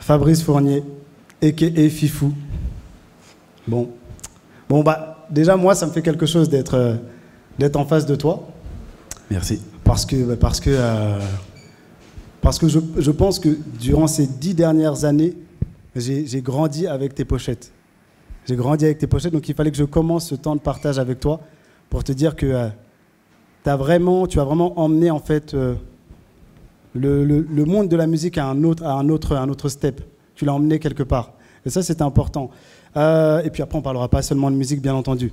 Fabrice Fournier, a.k.a. Fifou. Bon, bah, déjà, moi, ça me fait quelque chose d'être en face de toi. Merci. Parce que je pense que durant ces 10 dernières années, j'ai grandi avec tes pochettes. J'ai grandi avec tes pochettes, donc il fallait que je commence ce temps de partage avec toi pour te dire que tu as vraiment emmené en fait le monde de la musique à un autre step. Tu l'as emmené quelque part. Et ça, c'était important. Et puis après, on ne parlera pas seulement de musique, bien entendu.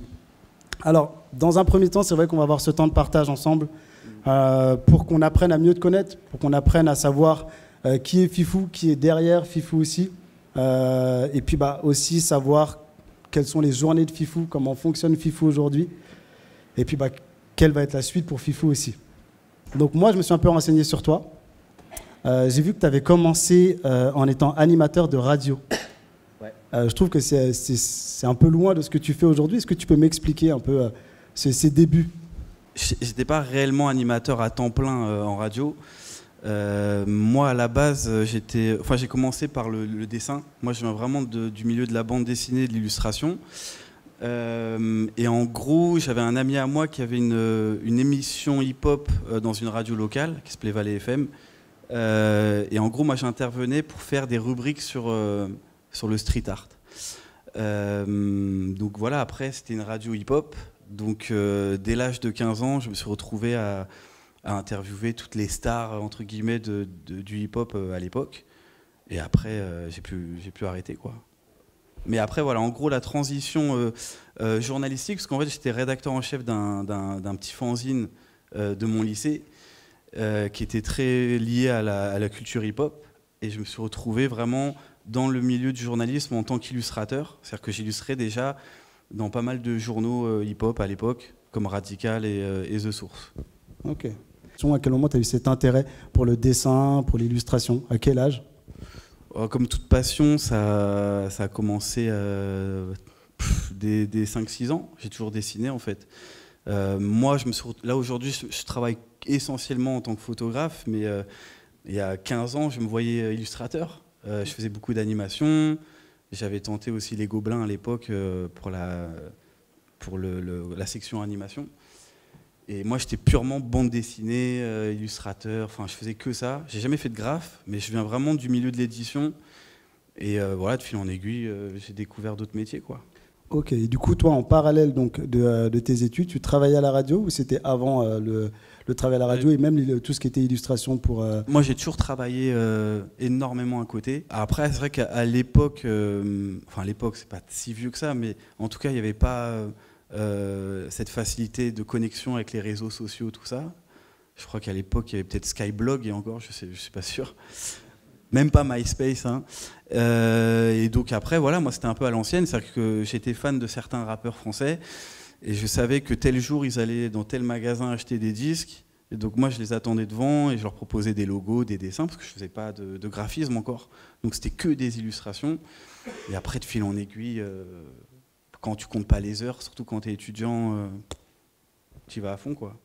Alors, dans un premier temps, c'est vrai qu'on va avoir ce temps de partage ensemble pour qu'on apprenne à mieux te connaître, pour qu'on apprenne à savoir qui est Fifou, qui est derrière Fifou aussi. Et puis aussi savoir quelles sont les journées de Fifou, comment fonctionne Fifou aujourd'hui. Et puis quelle va être la suite pour Fifou aussi. Donc moi, je me suis un peu renseigné sur toi. J'ai vu que tu avais commencé en étant animateur de radio. Ouais. Je trouve que c'est un peu loin de ce que tu fais aujourd'hui. Est-ce que tu peux m'expliquer un peu ces débuts? J'étais pas réellement animateur à temps plein en radio. Moi, à la base, j'ai commencé par le dessin. Moi, je viens vraiment du milieu de la bande dessinée et de l'illustration. Et en gros, j'avais un ami à moi qui avait une émission hip-hop dans une radio locale qui s'appelait Valley FM. Et en gros, moi, j'intervenais pour faire des rubriques sur le street art. Donc voilà, après, c'était une radio hip-hop. Donc dès l'âge de 15 ans, je me suis retrouvé à interviewer toutes les stars, entre guillemets, du hip-hop à l'époque. Et après, j'ai pu arrêter, quoi. Mais après, voilà, en gros, la transition journalistique, parce qu'en fait, j'étais rédacteur en chef d'un petit fanzine de mon lycée, qui était très lié à la culture hip-hop. Et je me suis retrouvé vraiment dans le milieu du journalisme en tant qu'illustrateur. C'est-à-dire que j'illustrais déjà dans pas mal de journaux hip-hop à l'époque, comme Radical et The Source. Ok. À quel moment tu as eu cet intérêt pour le dessin, pour l'illustration? À quel âge? Comme toute passion, ça a commencé dès 5-6 ans. J'ai toujours dessiné, en fait. Moi, là aujourd'hui, je travaille essentiellement en tant que photographe, mais il y a 15 ans, je me voyais illustrateur. Je faisais beaucoup d'animations. J'avais tenté aussi les Gobelins à l'époque pour la section animation. Et moi, j'étais purement bande dessinée, illustrateur. Enfin, je faisais que ça. J'ai jamais fait de graphe, mais je viens vraiment du milieu de l'édition. Et voilà, de fil en aiguille, j'ai découvert d'autres métiers, quoi. Ok. Et du coup, toi, en parallèle donc de tes études, tu travaillais à la radio ou c'était avant le travail à la radio et même tout ce qui était illustration pour... Moi, j'ai toujours travaillé énormément à côté. Après, c'est vrai qu'à l'époque, enfin, l'époque, c'est pas si vieux que ça, mais en tout cas, il n'y avait pas cette facilité de connexion avec les réseaux sociaux, tout ça. Je crois qu'à l'époque, il y avait peut-être Skyblog et encore, je suis pas sûr. Même pas MySpace. Hein. Et donc après, voilà, moi, c'était un peu à l'ancienne. C'est-à-dire que j'étais fan de certains rappeurs français et je savais que tel jour, ils allaient dans tel magasin acheter des disques. Et donc moi, je les attendais devant et je leur proposais des logos, des dessins, parce que je faisais pas de graphisme encore. Donc c'était que des illustrations. Et après, de fil en aiguille... quand tu comptes pas les heures, surtout quand tu es étudiant, tu y vas à fond, quoi.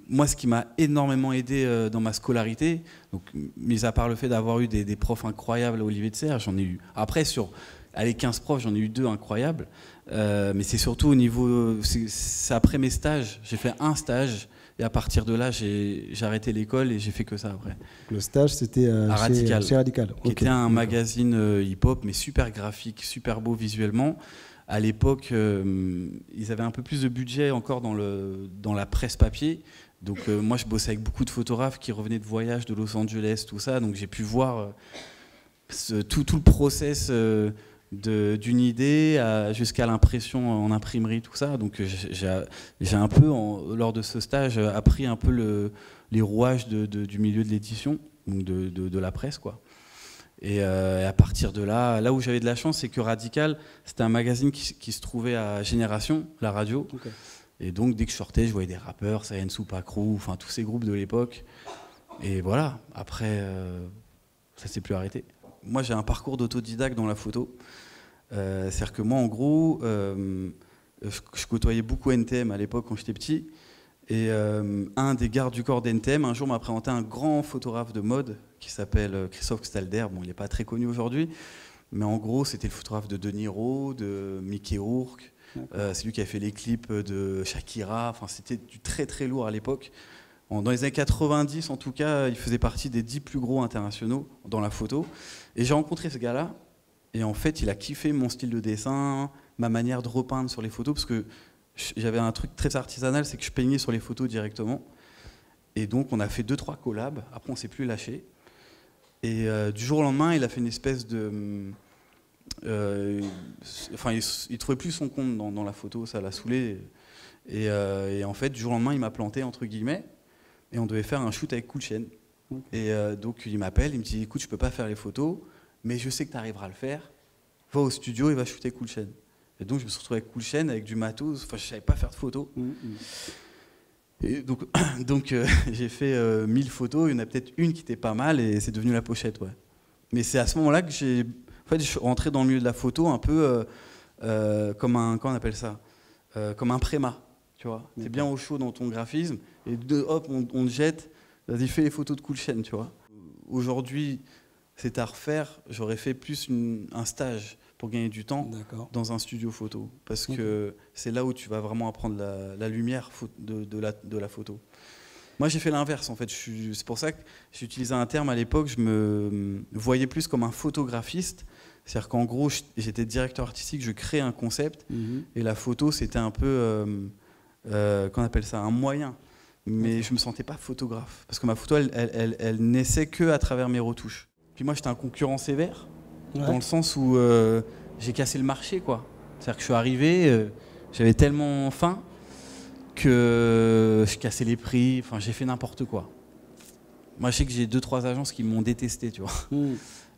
Moi, ce qui m'a énormément aidé dans ma scolarité, donc, mis à part le fait d'avoir eu des profs incroyables à Olivier de Serres, j'en ai eu. Après, sur les 15 profs, j'en ai eu 2 incroyables. Mais c'est surtout au niveau... C'est après mes stages. J'ai fait un stage. Et à partir de là, j'ai arrêté l'école et j'ai fait que ça après. Le stage, c'était chez Radical. Qui était un magazine hip-hop, mais super graphique, super beau visuellement. À l'époque, ils avaient un peu plus de budget encore dans la presse papier. Donc moi, je bossais avec beaucoup de photographes qui revenaient de voyages de Los Angeles, tout ça. Donc j'ai pu voir tout le process d'une idée jusqu'à l'impression en imprimerie, tout ça. Donc j'ai un peu, lors de ce stage, appris un peu les rouages du milieu de l'édition, donc de la presse, quoi. Et à partir de là où j'avais de la chance, c'est que Radical, c'était un magazine qui se trouvait à Génération, la radio. Okay. Et donc, dès que je sortais, je voyais des rappeurs, Saiyan Soupa Crew, enfin tous ces groupes de l'époque. Et voilà, après, ça s'est plus arrêté. Moi, j'ai un parcours d'autodidacte dans la photo. C'est-à-dire que moi, en gros, je côtoyais beaucoup NTM à l'époque quand j'étais petit. Et un des gardes du corps d'NTM, un jour, m'a présenté un grand photographe de mode qui s'appelle Christophe Stalder. Bon, il n'est pas très connu aujourd'hui, mais en gros, c'était le photographe de De Niro, de Mickey Rourke. C'est lui qui a fait les clips de Shakira. Enfin, c'était du très très lourd à l'époque. Dans les années 90, en tout cas, il faisait partie des 10 plus gros internationaux dans la photo. Et j'ai rencontré ce gars-là. Et en fait, il a kiffé mon style de dessin, ma manière de repeindre sur les photos, parce que j'avais un truc très artisanal, c'est que je peignais sur les photos directement. Et donc, on a fait 2-3 collabs. Après, on ne s'est plus lâché. Et du jour au lendemain, il a fait une espèce de... Enfin, il trouvait plus son compte dans la photo, ça l'a saoulé. Et en fait, du jour au lendemain, il m'a planté, entre guillemets, et on devait faire un shoot avec Cool Chain. Et donc, il m'appelle, il me dit, écoute, je peux pas faire les photos, mais je sais que tu arriveras à le faire. Va au studio et va shooter Cool Chain. Et donc, je me suis retrouvé avec Cool Chain, avec du matos. Enfin, je savais pas faire de photos. Et donc j'ai fait 1000 photos. Il y en a peut-être une qui était pas mal, et c'est devenu la pochette, ouais. Mais c'est à ce moment-là que je suis rentré dans le milieu de la photo un peu comme un, comment on appelle ça, comme un préma, tu vois. T'es bien au chaud dans ton graphisme, et hop, on te jette, vas-y, fais les photos de Cool Chain, tu vois. Aujourd'hui, c'est à refaire. J'aurais fait plus un stage pour gagner du temps dans un studio photo, parce que c'est là où tu vas vraiment apprendre la lumière de la photo. Moi, j'ai fait l'inverse, en fait. C'est pour ça que j'utilisais un terme à l'époque, je me voyais plus comme un photographiste. C'est-à-dire qu'en gros, j'étais directeur artistique, je créais un concept, et la photo, c'était un peu, qu'on appelle ça, un moyen. Mais je ne me sentais pas photographe, parce que ma photo, elle naissait qu'à travers mes retouches. Puis moi, j'étais un concurrent sévère, dans le sens où j'ai cassé le marché, quoi. C'est-à-dire que je suis arrivé, j'avais tellement faim que je cassais les prix, enfin j'ai fait n'importe quoi. Moi je sais que j'ai 2-3 agences qui m'ont détesté, tu vois.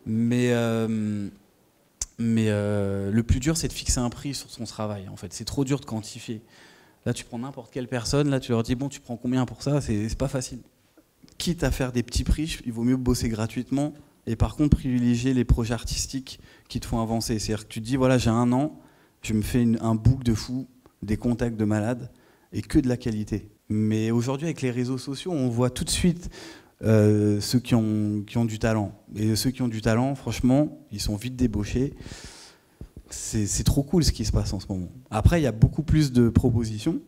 Mais le plus dur c'est de fixer un prix sur son travail, en fait. C'est trop dur de quantifier. Là tu prends n'importe quelle personne, là tu leur dis bon tu prends combien pour ça, c'est pas facile. Quitte à faire des petits prix, il vaut mieux bosser gratuitement, et par contre privilégier les projets artistiques qui te font avancer. C'est-à-dire que tu te dis voilà j'ai 1 an, je me fais un book de fou, des contacts de malades, et que de la qualité. Mais aujourd'hui, avec les réseaux sociaux, on voit tout de suite ceux qui ont du talent. Et ceux qui ont du talent, franchement, ils sont vite débauchés. C'est trop cool ce qui se passe en ce moment. Après, il y a beaucoup plus de propositions,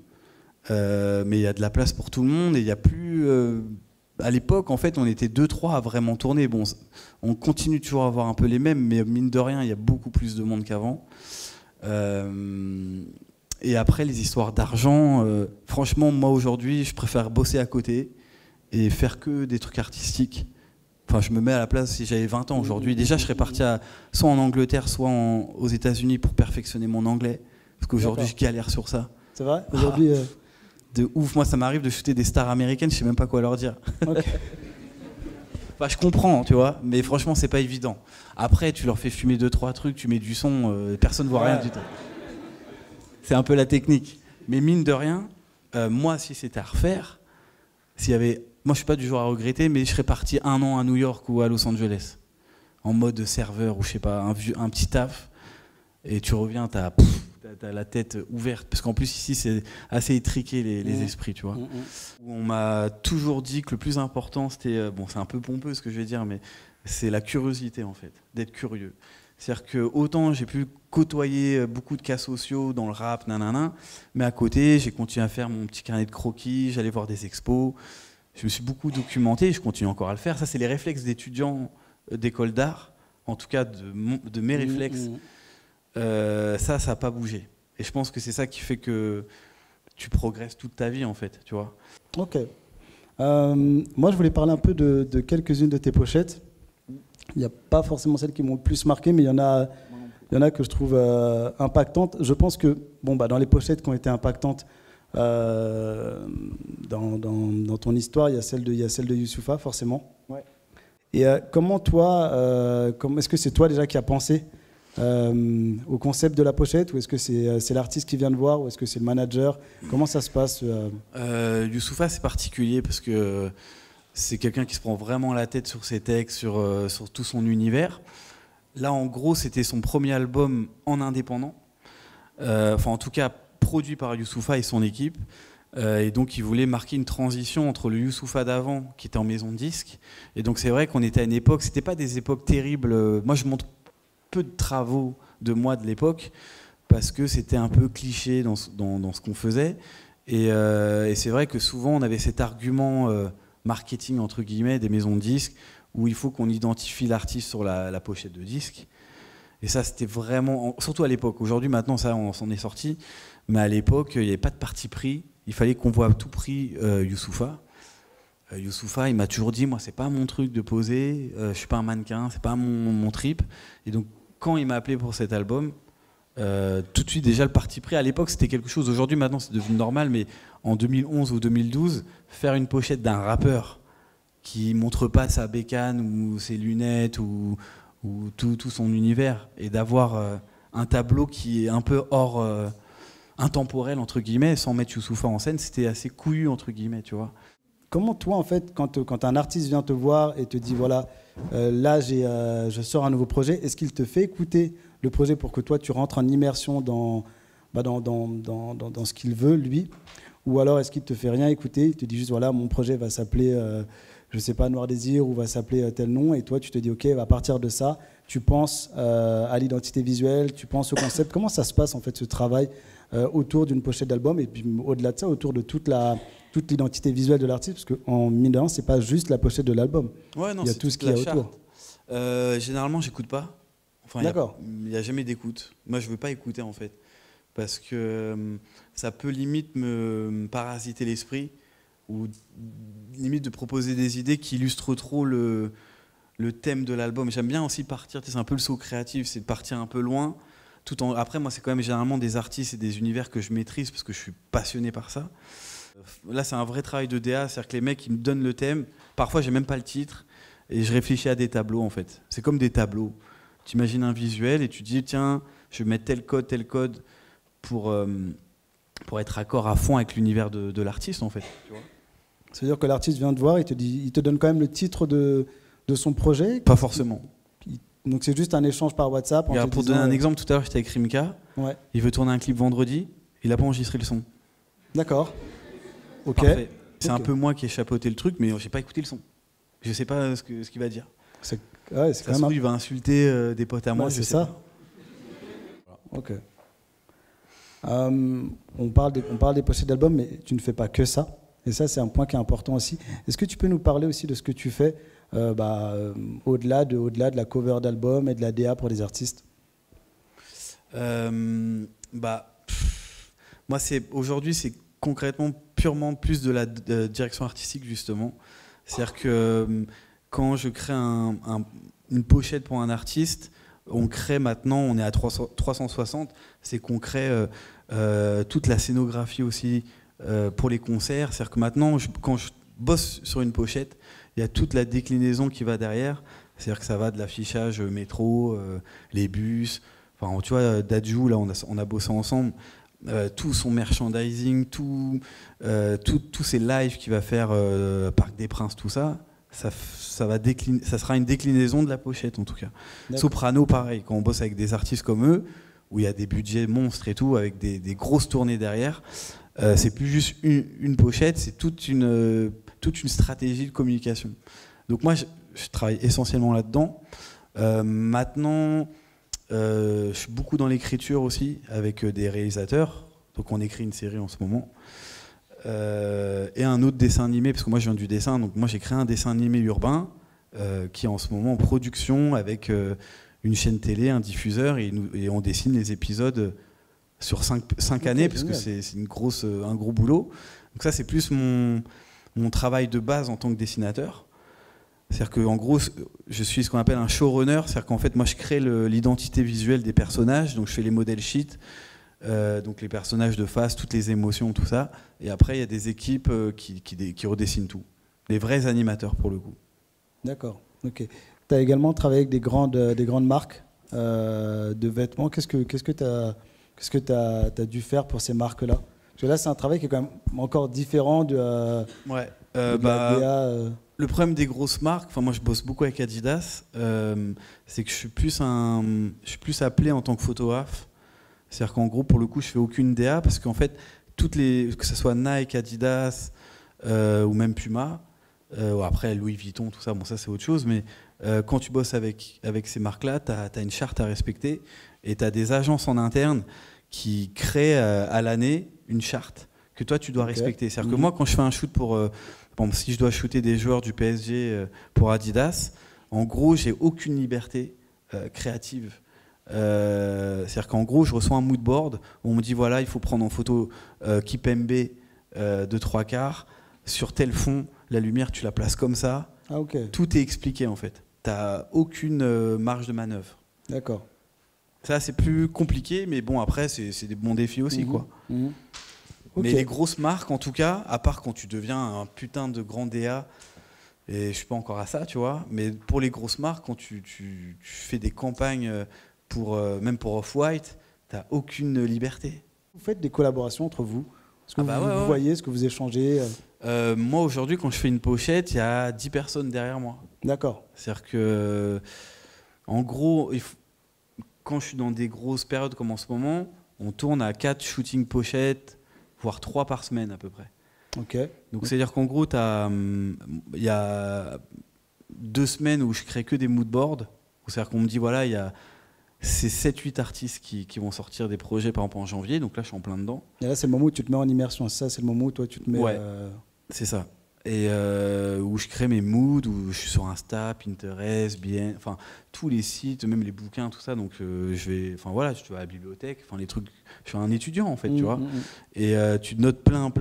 mais il y a de la place pour tout le monde. Et il y a plus... à l'époque, en fait, on était 2-3 à vraiment tourner. Bon, on continue toujours à avoir un peu les mêmes, mais mine de rien, il y a beaucoup plus de monde qu'avant. Et après, les histoires d'argent, franchement, moi aujourd'hui, je préfère bosser à côté et faire que des trucs artistiques. Enfin, je me mets à la place, si j'avais 20 ans aujourd'hui, déjà je serais parti soit en Angleterre, soit aux États-Unis pour perfectionner mon anglais. Parce qu'aujourd'hui, je galère sur ça. C'est vrai aujourd'hui, de ouf, moi ça m'arrive de shooter des stars américaines, je sais même pas quoi leur dire. Enfin, je comprends, tu vois, mais franchement, c'est pas évident. Après, tu leur fais fumer 2-3 trucs, tu mets du son, personne ne voit rien du tout. C'est un peu la technique. Mais mine de rien, moi, si c'était à refaire, moi, je suis pas du genre à regretter, mais je serais parti 1 an à New York ou à Los Angeles, en mode serveur ou je sais pas, un petit taf, et tu reviens, t'as la tête ouverte, parce qu'en plus ici, c'est assez étriqué les esprits, tu vois. On m'a toujours dit que le plus important, c'était, bon, c'est un peu pompeux ce que je vais dire, mais c'est la curiosité en fait, d'être curieux. C'est-à-dire que autant j'ai pu côtoyer beaucoup de cas sociaux dans le rap, nanana, mais à côté, j'ai continué à faire mon petit carnet de croquis, j'allais voir des expos, je me suis beaucoup documenté et je continue encore à le faire. Ça, c'est les réflexes d'étudiants d'école d'art, en tout cas de mes réflexes. Ça n'a pas bougé. Et je pense que c'est ça qui fait que tu progresses toute ta vie, en fait, tu vois. Ok. Moi, je voulais parler un peu de quelques-unes de tes pochettes. Il n'y a pas forcément celles qui m'ont le plus marqué, mais il y en a que je trouve impactantes. Je pense que dans les pochettes qui ont été impactantes dans ton histoire, il y a celle de Youssoupha, forcément. Ouais. Et comment toi, est-ce que c'est toi déjà qui as pensé au concept de la pochette, ou est-ce que c'est l'artiste qui vient de voir, ou est-ce que c'est le manager? Comment ça se passe Youssoupha, c'est particulier parce que c'est quelqu'un qui se prend vraiment la tête sur ses textes, sur tout son univers. Là, en gros, c'était son premier album en indépendant, enfin en tout cas produit par Youssoupha et son équipe. Et donc, il voulait marquer une transition entre le Youssoupha d'avant, qui était en maison de disque. Et donc, c'est vrai qu'on était à une époque, c'était pas des époques terribles. Moi, je montre peu de travaux de moi de l'époque, parce que c'était un peu cliché dans ce qu'on faisait. Et c'est vrai que souvent, on avait cet argument marketing, entre guillemets, des maisons de disques, où il faut qu'on identifie l'artiste sur la pochette de disque. Et ça, c'était vraiment, surtout à l'époque. Aujourd'hui, maintenant, ça, on s'en est sorti. Mais à l'époque, il n'y avait pas de parti pris. Il fallait qu'on voit à tout prix Youssoupha. Youssoupha, il m'a toujours dit, moi, c'est pas mon truc de poser. Je suis pas un mannequin, c'est pas mon trip. Et donc, quand il m'a appelé pour cet album, tout de suite, déjà, le parti pris, à l'époque, c'était quelque chose. Aujourd'hui, maintenant, c'est devenu normal. Mais en 2011 ou 2012, faire une pochette d'un rappeur qui montre pas sa bécane ou ses lunettes ou tout son univers, et d'avoir un tableau qui est un peu hors intemporel, entre guillemets, sans mettre Youssoupha en scène, c'était assez couillu, entre guillemets, tu vois. Comment toi, en fait, quand un artiste vient te voir et te dit, voilà, là, je sors un nouveau projet, est-ce qu'il te fait écouter le projet pour que toi, tu rentres en immersion dans ce qu'il veut, lui? Ou alors, est-ce qu'il te fait rien écouter? Il te dit juste, voilà, mon projet va s'appeler, je sais pas, Noir Désir, ou va s'appeler tel nom, et toi, tu te dis, OK, à partir de ça, tu penses à l'identité visuelle, tu penses au concept. Comment ça se passe, en fait, ce travail autour d'une pochette d'album, et puis au-delà de ça, autour de toute l'identité visuelle de l'artiste, parce qu'en mine de rien, c'est pas juste la pochette de l'album. Ouais, non, il y a tout ce qu'il y a autour. Généralement, j'écoute pas. Enfin, d'accord. Il n'y a jamais d'écoute. Moi, je veux pas écouter, en fait, parce que ça peut limite me parasiter l'esprit, ou limite de proposer des idées qui illustrent trop le thème de l'album. J'aime bien aussi partir, c'est un peu le saut créatif, c'est de partir un peu loin. Après, moi, c'est quand même généralement des artistes et des univers que je maîtrise parce que je suis passionné par ça. Là, c'est un vrai travail de DA, c'est-à-dire que les mecs, ils me donnent le thème. Parfois, j'ai même pas le titre et je réfléchis à des tableaux, en fait. C'est comme des tableaux. Tu imagines un visuel et tu dis, tiens, je vais mettre tel code pour être accord à fond avec l'univers de l'artiste, en fait. Tu vois. C'est-à-dire que l'artiste vient te voir, il te donne quand même le titre de son projet? Pas forcément. Donc c'est juste un échange par WhatsApp. Pour donner un exemple, tout à l'heure j'étais avec Rimka, ouais. Il veut tourner un clip vendredi, il n'a pas enregistré le son. D'accord. Ok. Parfait. C'est un peu moi qui ai chapeauté le truc, mais je n'ai pas écouté le son. Je ne sais pas ce qu'il va dire. Ça se trouve, il va insulter des potes à moi. Ouais, c'est ça. Ok. On parle des pochettes d'albums, mais tu ne fais pas que ça. Et ça, c'est un point qui est important aussi. Est-ce que tu peux nous parler aussi de ce que tu fais au-delà de la cover d'album et de la DA pour les artistes? Moi, aujourd'hui, c'est concrètement purement plus de la direction artistique, justement. C'est-à-dire que quand je crée une pochette pour un artiste, on crée maintenant, on est à 360, c'est qu'on crée toute la scénographie aussi pour les concerts. C'est-à-dire que maintenant, quand je bosse sur une pochette, il y a toute la déclinaison qui va derrière. C'est-à-dire que ça va de l'affichage métro, les bus. Enfin, tu vois, Dadju, là, on a bossé ensemble. Tout son merchandising, tous ces lives qu'il va faire Parc des Princes, tout ça, ça sera une déclinaison de la pochette, en tout cas. Soprano, pareil, quand on bosse avec des artistes comme eux, où il y a des budgets monstres et tout, avec des grosses tournées derrière, c'est plus juste une pochette, c'est toute une stratégie de communication. Donc moi, je travaille essentiellement là-dedans. Maintenant, je suis beaucoup dans l'écriture aussi, avec des réalisateurs. Donc on écrit une série en ce moment. Et un autre dessin animé, parce que moi je viens du dessin, donc moi j'ai créé un dessin animé urbain qui est en ce moment en production avec une chaîne télé, un diffuseur, et on dessine les épisodes sur 5 années, parce que c'est un gros boulot. Donc ça, c'est plus mon travail de base en tant que dessinateur. C'est-à-dire qu'en gros, je suis ce qu'on appelle un showrunner, c'est-à-dire qu'en fait, moi, je crée l'identité visuelle des personnages, donc je fais les modèles sheets, donc les personnages de face, toutes les émotions, tout ça. Et après, il y a des équipes qui redessinent tout. Des vrais animateurs, pour le coup. D'accord, ok. Tu as également travaillé avec des grandes marques de vêtements. Qu'est-ce que tu as dû faire pour ces marques-là? Parce que là, c'est un travail qui est quand même encore différent de la DA. Le problème des grosses marques, enfin moi je bosse beaucoup avec Adidas, c'est que je suis plus appelé en tant que photographe. C'est-à-dire qu'en gros, pour le coup, je fais aucune DA parce qu'en fait, que ce soit Nike, Adidas ou même Puma, après Louis Vuitton, tout ça, bon ça c'est autre chose, mais quand tu bosses avec ces marques-là, tu as une charte à respecter et tu as des agences en interne qui créent à l'année une charte que toi tu dois respecter. C'est-à-dire que moi quand je fais un shoot bon, si je dois shooter des joueurs du PSG pour Adidas, en gros j'ai aucune liberté créative. C'est-à-dire qu'en gros je reçois un mood board où on me dit voilà il faut prendre en photo Kipembe de 3/4 sur tel fond, la lumière tu la places comme ça. Tout est expliqué en fait. T'as aucune marge de manœuvre. D'accord. Ça c'est plus compliqué, mais bon après c'est des bons défis aussi quoi. Mais les grosses marques en tout cas, à part quand tu deviens un putain de grand DA, et je suis pas encore à ça tu vois, mais pour les grosses marques quand tu fais des campagnes même pour Off-White, t'as aucune liberté. Vous faites des collaborations entre vous? Est-ce que vous voyez, est-ce que vous échangez? Moi aujourd'hui quand je fais une pochette, il y a 10 personnes derrière moi. D'accord. C'est-à-dire que en gros, quand je suis dans des grosses périodes comme en ce moment, on tourne à 4 shootings pochettes, voire 3 par semaine à peu près. Donc c'est-à-dire qu'en gros, il y a 2 semaines où je crée que des moodboards. C'est-à-dire qu'on me dit voilà, il y a ces 7-8 artistes qui vont sortir des projets par exemple en janvier, donc là je suis en plein dedans. Et là c'est le moment où tu te mets en immersion, ça c'est le moment où toi tu te mets... Ouais, c'est ça. Et où je crée mes moods, où je suis sur Insta, Pinterest, bien, enfin tous les sites, même les bouquins, tout ça. Donc je vais à la bibliothèque, enfin les trucs. Je suis un étudiant en fait, tu vois. Et tu notes plein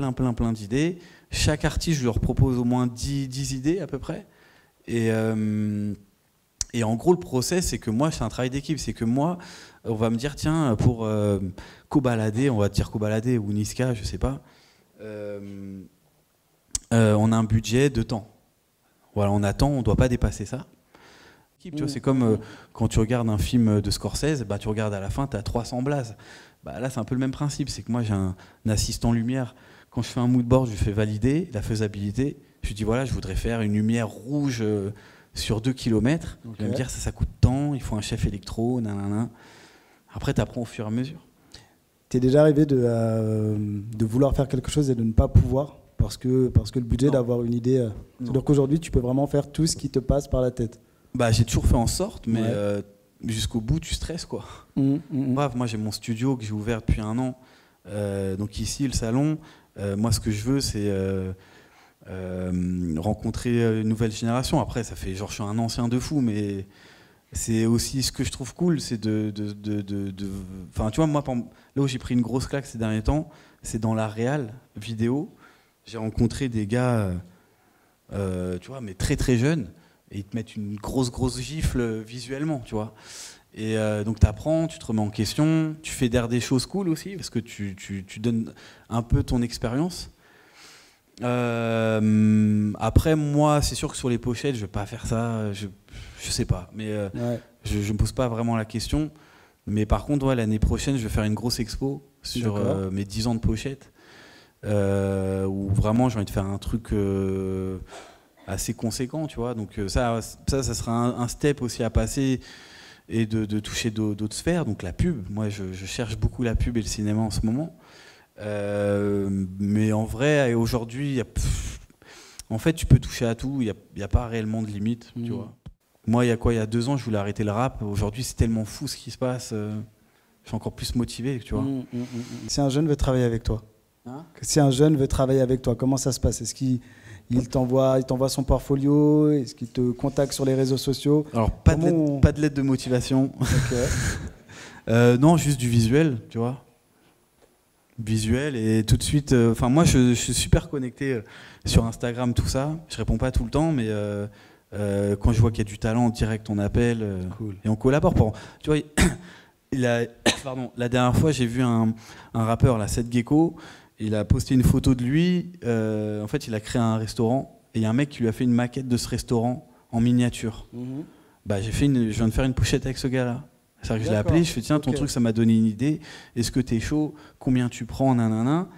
d'idées. Chaque artiste, je leur propose au moins 10 idées à peu près. Et en gros, le process, c'est que moi, c'est un travail d'équipe. C'est que moi, on va me dire, tiens, pour Kobalade, on va dire Kobalade ou Niska, je sais pas. On a un budget de temps. Voilà, on attend, on ne doit pas dépasser ça. Tu vois, c'est comme quand tu regardes un film de Scorsese, tu regardes à la fin, tu as 300 blazes. Là, c'est un peu le même principe. C'est que moi, j'ai un assistant lumière. Quand je fais un moodboard, je lui fais valider la faisabilité. Je lui dis, voilà, je voudrais faire une lumière rouge sur 2 km. Il va me dire, ça coûte tant, il faut un chef électro, nanana. Après, tu apprends au fur et à mesure. T'es déjà arrivé de vouloir faire quelque chose et de ne pas pouvoir parce que le budget d'avoir une idée... C'est-à-dire qu'aujourd'hui, tu peux vraiment faire tout ce qui te passe par la tête. J'ai toujours fait en sorte, mais jusqu'au bout, tu stresses, quoi. Bref, moi, j'ai mon studio que j'ai ouvert depuis 1 an. Donc ici, le salon, moi, ce que je veux, c'est rencontrer une nouvelle génération. Après, ça fait genre, je suis un ancien de fou, mais c'est aussi ce que je trouve cool, c'est Enfin, tu vois, moi, là où j'ai pris une grosse claque ces derniers temps, c'est dans la réal vidéo. J'ai rencontré des gars, tu vois, mais très jeunes, et ils te mettent une grosse gifle visuellement, tu vois. Et donc tu apprends, tu te remets en question, tu fais des choses cool aussi, parce que tu donnes un peu ton expérience. Après, moi, c'est sûr que sur les pochettes, je vais pas faire ça, je sais pas, mais je me pose pas vraiment la question. Mais par contre, l'année prochaine, je vais faire une grosse expo sur mes 10 ans de pochettes, où vraiment j'ai envie de faire un truc assez conséquent, tu vois. Donc ça sera un step aussi à passer et de toucher d'autres sphères. Donc la pub, moi je cherche beaucoup la pub et le cinéma en ce moment. Mais en vrai, aujourd'hui, en fait, tu peux toucher à tout. Il n'y a pas réellement de limite, tu vois. Moi, il y a 2 ans, je voulais arrêter le rap. Aujourd'hui, c'est tellement fou ce qui se passe. Je suis encore plus motivé, tu vois. Si un jeune veut travailler avec toi, comment ça se passe? Est-ce qu'il t'envoie son portfolio? Est-ce qu'il te contacte sur les réseaux sociaux? Alors, pas de lettre de motivation. Non, juste du visuel, tu vois. Visuel et tout de suite. Moi, je suis super connecté sur Instagram, tout ça. Je réponds pas tout le temps, mais quand je vois qu'il y a du talent, direct, on appelle cool. Et on collabore. Tu vois, la dernière fois, j'ai vu un rappeur, là, Seth Gecko. Il a posté une photo de lui. En fait, il a créé un restaurant et il y a un mec qui lui a fait une maquette de ce restaurant en miniature. Je viens de faire une pochette avec ce gars-là. C'est-à-dire que je l'ai appelé, je fais tiens, ton truc, ça m'a donné une idée. Est-ce que t'es chaud? Combien tu prends? Nanana.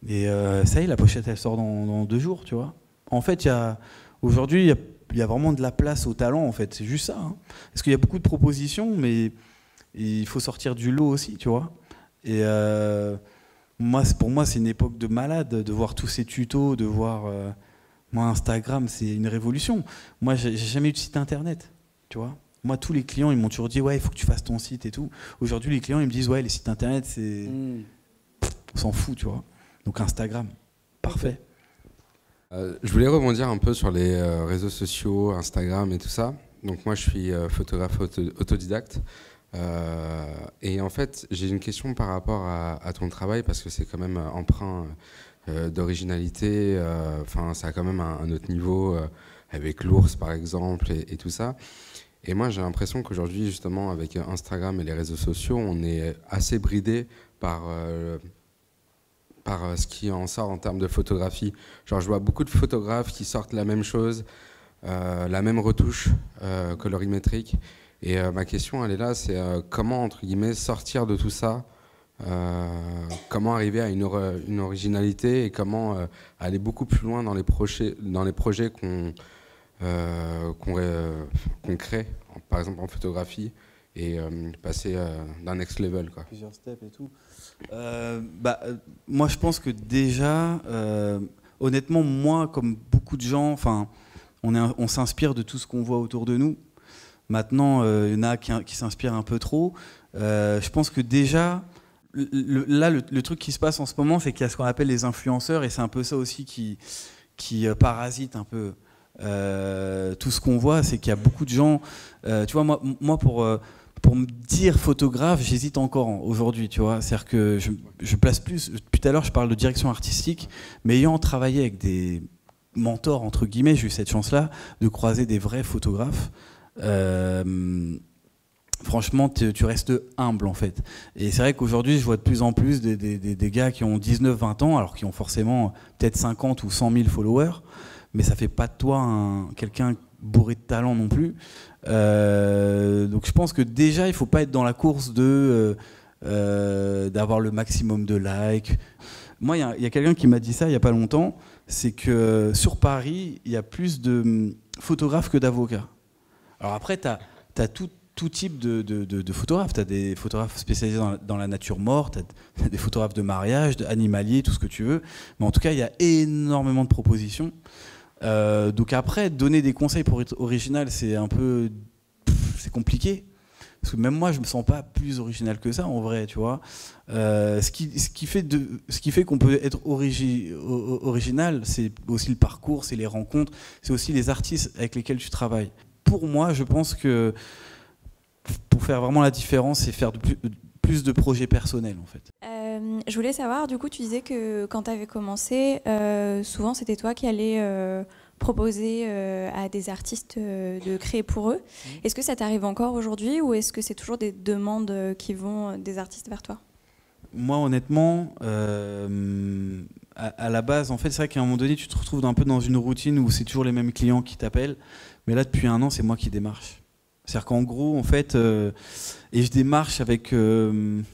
Et ça y est, la pochette, elle sort dans 2 jours, tu vois. En fait, aujourd'hui, il y a vraiment de la place au talent, en fait. C'est juste ça. Hein. Parce qu'il y a beaucoup de propositions, mais il faut sortir du lot aussi, tu vois. Et pour moi, c'est une époque de malade, de voir tous ces tutos, de voir... moi, Instagram, c'est une révolution. Moi, j'ai jamais eu de site internet, tu vois. Moi, tous les clients, ils m'ont toujours dit, ouais, il faut que tu fasses ton site et tout. Aujourd'hui, les clients, ils me disent, ouais, les sites internet, c'est... On s'en fout, tu vois. Donc Instagram, parfait. Je voulais rebondir un peu sur les réseaux sociaux, Instagram et tout ça. Donc moi, je suis photographe autodidacte. Et en fait, j'ai une question par rapport à ton travail, parce que c'est quand même empreint d'originalité. Enfin, ça a quand même un autre niveau, avec l'ours, par exemple, et tout ça. Et moi, j'ai l'impression qu'aujourd'hui, justement, avec Instagram et les réseaux sociaux, on est assez bridé par ce qui en sort en termes de photographie. Genre, je vois beaucoup de photographes qui sortent la même chose, la même retouche colorimétrique. Et ma question, elle est là, c'est comment, entre guillemets, sortir de tout ça, comment arriver à une originalité et comment aller beaucoup plus loin dans les projets qu'on crée, par exemple en photographie, et passer d'un next level, quoi. Plusieurs steps et tout. Moi, je pense que déjà, honnêtement, moi, comme beaucoup de gens, on s'inspire de tout ce qu'on voit autour de nous. Maintenant, il y en a qui s'inspirent un peu trop. Je pense que déjà, le truc qui se passe en ce moment, c'est qu'il y a ce qu'on appelle les influenceurs, et c'est un peu ça aussi qui parasite un peu tout ce qu'on voit. C'est qu'il y a beaucoup de gens... tu vois, moi pour me dire photographe, j'hésite encore aujourd'hui, tu vois. C'est-à-dire que je place plus... Depuis tout à l'heure, je parle de direction artistique, mais ayant travaillé avec des mentors, entre guillemets, j'ai eu cette chance-là de croiser des vrais photographes. Franchement, tu restes humble, en fait. Et c'est vrai qu'aujourd'hui, je vois de plus en plus des gars qui ont 19-20 ans, alors qu'ils ont forcément peut-être 50 ou 100 000 followers, mais ça fait pas de toi quelqu'un bourré de talent non plus. Donc je pense que déjà, il faut pas être dans la course d'avoir le maximum de likes. Moi, il y a quelqu'un qui m'a dit ça il y a pas longtemps, c'est que sur Paris, il y a plus de photographes que d'avocats. Alors après, tu as tout type de photographes. Tu as des photographes spécialisés dans la nature morte, tu as des photographes de mariage, animalier, tout ce que tu veux. Mais en tout cas, il y a énormément de propositions. Donc après, donner des conseils pour être original, c'est un peu... c'est compliqué. Parce que même moi, je ne me sens pas plus original que ça, en vrai, tu vois. Ce qui fait qu'on peut être original, c'est aussi le parcours, c'est les rencontres, c'est aussi les artistes avec lesquels tu travailles. Pour moi, je pense que pour faire vraiment la différence, c'est faire plus de projets personnels, en fait. Je voulais savoir, du coup, tu disais que quand tu avais commencé, souvent c'était toi qui allais proposer à des artistes de créer pour eux. Est-ce que ça t'arrive encore aujourd'hui, ou est-ce que c'est toujours des demandes qui vont des artistes vers toi ? Moi, honnêtement, à la base, en fait, c'est vrai qu'à un moment donné, tu te retrouves un peu dans une routine où c'est toujours les mêmes clients qui t'appellent. Mais là, depuis 1 an, c'est moi qui démarche. C'est-à-dire qu'en gros, en fait, et je démarche avec le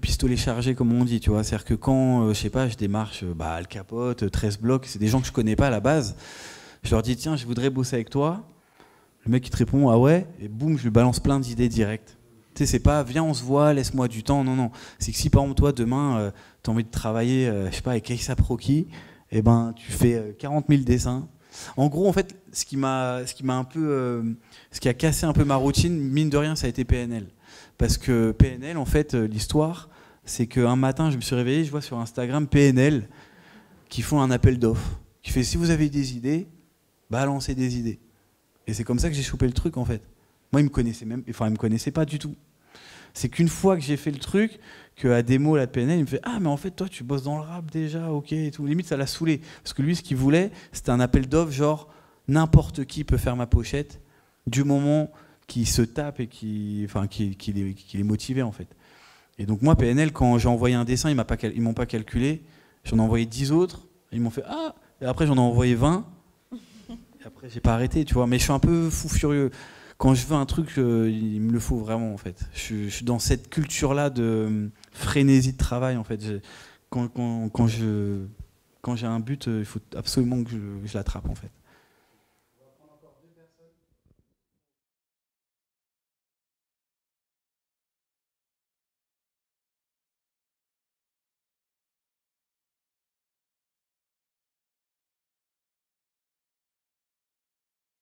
pistolet chargé, comme on dit, tu vois. C'est-à-dire que quand, je sais pas, je démarche Al Capote, 13 blocs, c'est des gens que je connais pas à la base. Je leur dis, tiens, je voudrais bosser avec toi. Le mec, il te répond, ah ouais, et boum, je lui balance plein d'idées directes. Tu sais, c'est pas, viens, on se voit, laisse-moi du temps. Non, non. C'est que si, par exemple, toi, demain, tu as envie de travailler, je sais pas, avec A$AP Rocky, eh ben, tu fais 40 000 dessins. En gros, en fait, ce qui a cassé un peu ma routine, mine de rien, ça a été PNL. Parce que PNL, en fait, l'histoire, c'est qu'un matin, je me suis réveillé, je vois sur Instagram PNL qui font un appel d'offres, qui fait, si vous avez des idées, balancez des idées. Et c'est comme ça que j'ai chopé le truc, en fait. Moi, ils me connaissaient pas du tout. C'est qu'une fois que j'ai fait le truc, qu'à démo, la PNL, il me fait, ah, mais en fait, toi, tu bosses dans le rap déjà, ok, et tout. Limite, ça l'a saoulé. Parce que lui, ce qu'il voulait, c'était un appel d'offres, genre, n'importe qui peut faire ma pochette, du moment qu'il se tape et qu'il est motivé, en fait. Et donc, moi, PNL, quand j'ai envoyé un dessin, ils m'ont pas calculé. J'en ai envoyé 10 autres, et ils m'ont fait, ah, et après, j'en ai envoyé 20. Et après, j'ai pas arrêté, tu vois. Mais je suis un peu fou furieux. Quand je veux un truc, il me le faut vraiment, en fait. Je suis dans cette culture-là de frénésie de travail, en fait. Quand j'ai un but, il faut absolument que je l'attrape, en fait.